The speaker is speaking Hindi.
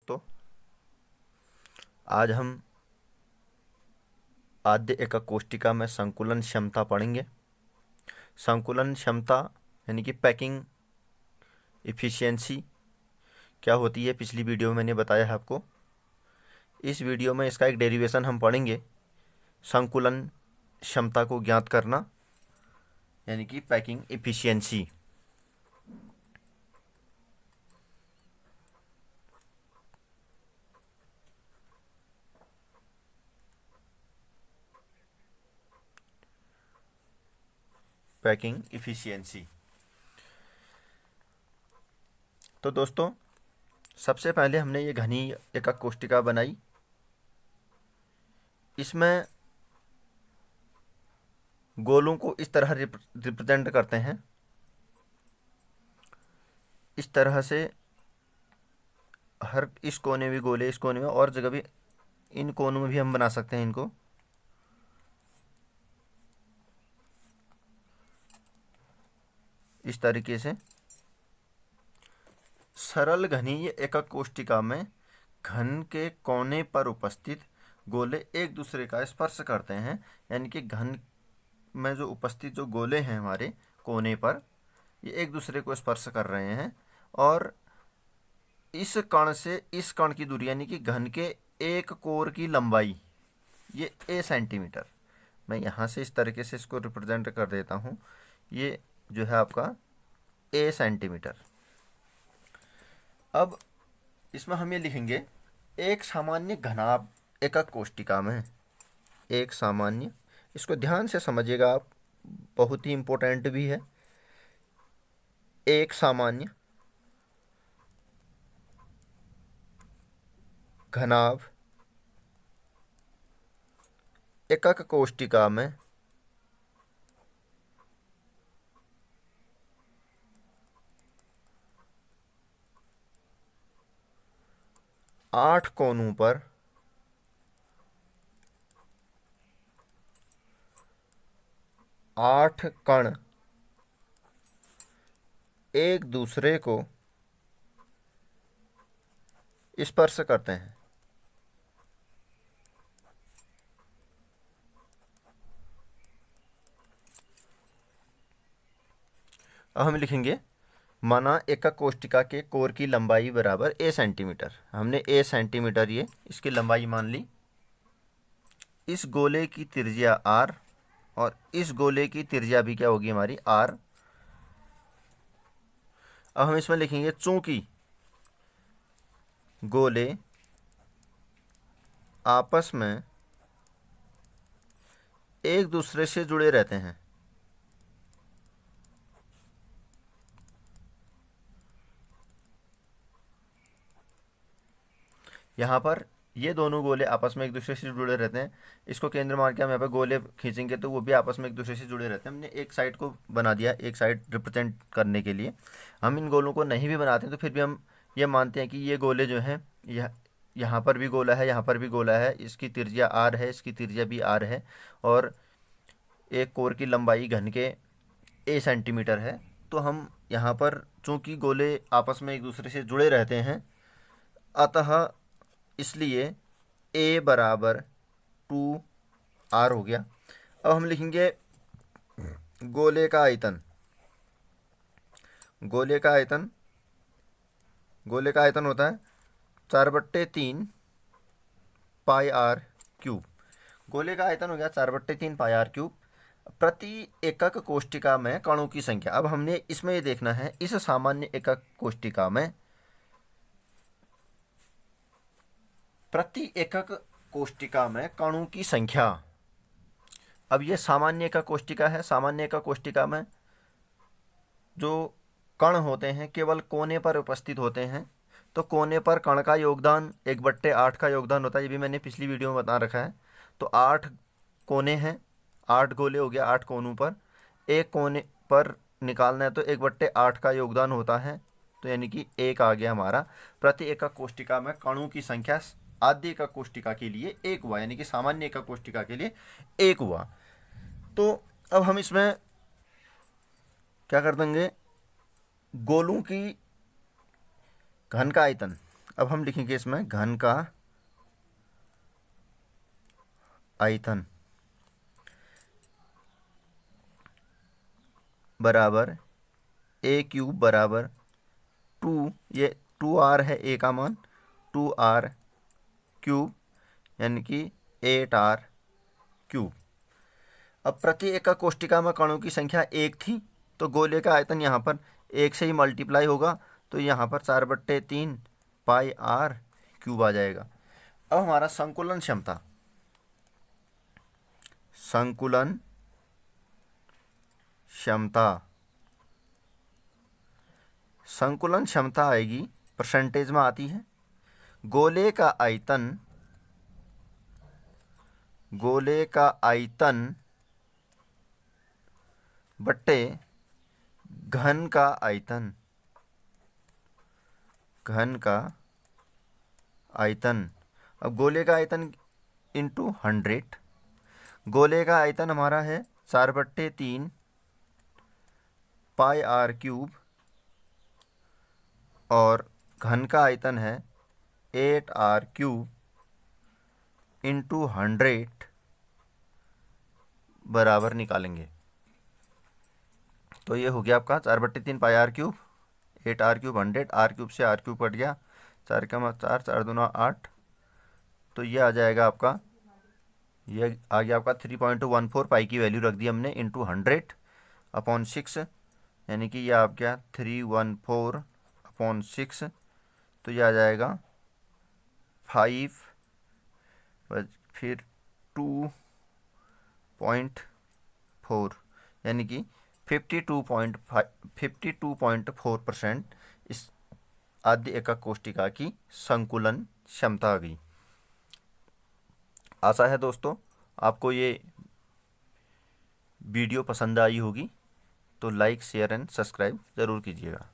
तो आज हम आद्य एकक कोष्टिका में संकुलन क्षमता पढ़ेंगे। संकुलन क्षमता यानी कि पैकिंग इफिशियंसी क्या होती है, पिछली वीडियो में मैंने बताया है आपको। इस वीडियो में इसका एक डेरिवेशन हम पढ़ेंगे, संकुलन क्षमता को ज्ञात करना यानी कि पैकिंग इफिशियंसी। Packing efficiency. तो दोस्तों, सबसे पहले हमने ये घनी एकक कोष्टिका बनाई। इसमें गोलों को इस तरह रिप्रेजेंट करते हैं, इस तरह से हर इस कोने में गोले, इस कोने में और जगह भी, इन कोनों में भी हम बना सकते हैं इनको। इस तरीके से सरल घनीय एकक कोष्टिका में घन के कोने पर उपस्थित गोले एक दूसरे का स्पर्श करते हैं, यानी कि घन में जो उपस्थित जो गोले हैं हमारे कोने पर, ये एक दूसरे को स्पर्श कर रहे हैं। और इस कण से इस कण की दूरी यानी कि घन के एक कोर की लंबाई ये a सेंटीमीटर। मैं यहाँ से इस तरीके से इसको रिप्रेजेंट कर देता हूँ। ये जो है आपका a सेंटीमीटर। अब इसमें हम ये लिखेंगे, एक सामान्य घनाभ एकक कोष्टिका में, एक सामान्य, इसको ध्यान से समझिएगा आप, बहुत ही इम्पोर्टेंट भी है। एक सामान्य घनाभ एकक कोष्टिका में 8 कोनों पर 8 कण एक दूसरे को स्पर्श करते हैं। अब हम लिखेंगे, माना एकक कोष्टिका के कोर की लंबाई बराबर a सेंटीमीटर। हमने a सेंटीमीटर ये इसकी लंबाई मान ली। इस गोले की त्रिज्या r और इस गोले की त्रिज्या भी क्या होगी हमारी r। अब हम इसमें लिखेंगे, चूंकि गोले आपस में एक दूसरे से जुड़े रहते हैं, यहाँ पर ये दोनों गोले आपस में एक दूसरे से जुड़े रहते हैं। इसको केंद्र मान के हम यहाँ पर गोले खींचेंगे तो वो भी आपस में एक दूसरे से जुड़े रहते हैं। हमने एक साइड को बना दिया, एक साइड रिप्रेजेंट करने के लिए। हम इन गोलों को नहीं भी बनाते हैं तो फिर भी हम ये मानते हैं कि ये गोले जो हैं, यह यहाँ पर भी गोला है, यहाँ पर भी गोला है, इसकी त्रिज्या r है, इसकी त्रिज्या भी r है, और एक कोर की लंबाई घन के a सेंटीमीटर है। तो हम यहाँ पर चूँकि गोले आपस में एक दूसरे से जुड़े रहते हैं, अतः इसलिए a बराबर 2r हो गया। अब हम लिखेंगे गोले का आयतन। गोले का आयतन होता है 4/3 पाई r क्यूब। गोले का आयतन हो गया 4/3 पाई r क्यूब प्रति एकक कोष्टिका में कणों की संख्या। अब हमने इसमें ये देखना है, इस सामान्य एकक कोष्टिका में प्रति एकक कोष्टिका में कणों की संख्या। अब ये सामान्य एकक कोष्टिका है। सामान्य एकक कोष्टिका में जो कण होते हैं केवल कोने पर उपस्थित होते हैं, तो कोने पर कण का योगदान 1/8 का योगदान होता है। ये भी मैंने पिछली वीडियो में बता रखा है। तो 8 कोने हैं, 8 गोले हो गया 8 कोनों पर, एक कोने पर निकालना है तो 1/8 का योगदान होता है, तो यानी कि 1 आ गया हमारा। प्रति एकक कोष्टिका में कणों की संख्या आद्य एकक कोष्टिका के लिए 1 हुआ, यानी कि सामान्य एकक कोष्टिका के लिए 1 हुआ। तो अब हम इसमें क्या कर देंगे, गोलों की घन का आयतन। अब हम लिखेंगे इसमें घन का आयतन बराबर ए क्यूब बराबर 2, ये 2r है ए का मान, 2r क्यूब यानी कि 8r क्यूब। अब प्रति एकक कोष्टिका में कणों की संख्या 1 थी, तो गोले का आयतन यहाँ पर 1 से ही मल्टीप्लाई होगा, तो यहाँ पर 4/3 पाई आर क्यूब आ जाएगा। अब हमारा संकुलन क्षमता, संकुलन क्षमता, संकुलन क्षमता आएगी, परसेंटेज में आती है, गोले का आयतन, गोले का आयतन बट्टे घन का आयतन, घन का आयतन। अब गोले का आयतन इंटू 100, गोले का आयतन हमारा है 4/3 पाई आर क्यूब और घन का आयतन है 8r क्यूब इंटू 100 बराबर निकालेंगे। तो ये हो गया आपका 4/3 pi r cube, 8r cube 100, r cube से आर क्यूब कट गया, 4 का 4, 4 दूना 8, तो ये आ जाएगा आपका, ये आ गया आपका 3.14 पाई की वैल्यू रख दी हमने इंटू 100/6, यानी कि ये आ गया 314/6, तो ये आ जाएगा 5 फिर 2.4 यानी कि 52.4% इस आद्य एकक कोष्टिका की संकुलन क्षमता आ गई। आशा है दोस्तों आपको ये वीडियो पसंद आई होगी, तो लाइक शेयर एंड सब्सक्राइब ज़रूर कीजिएगा।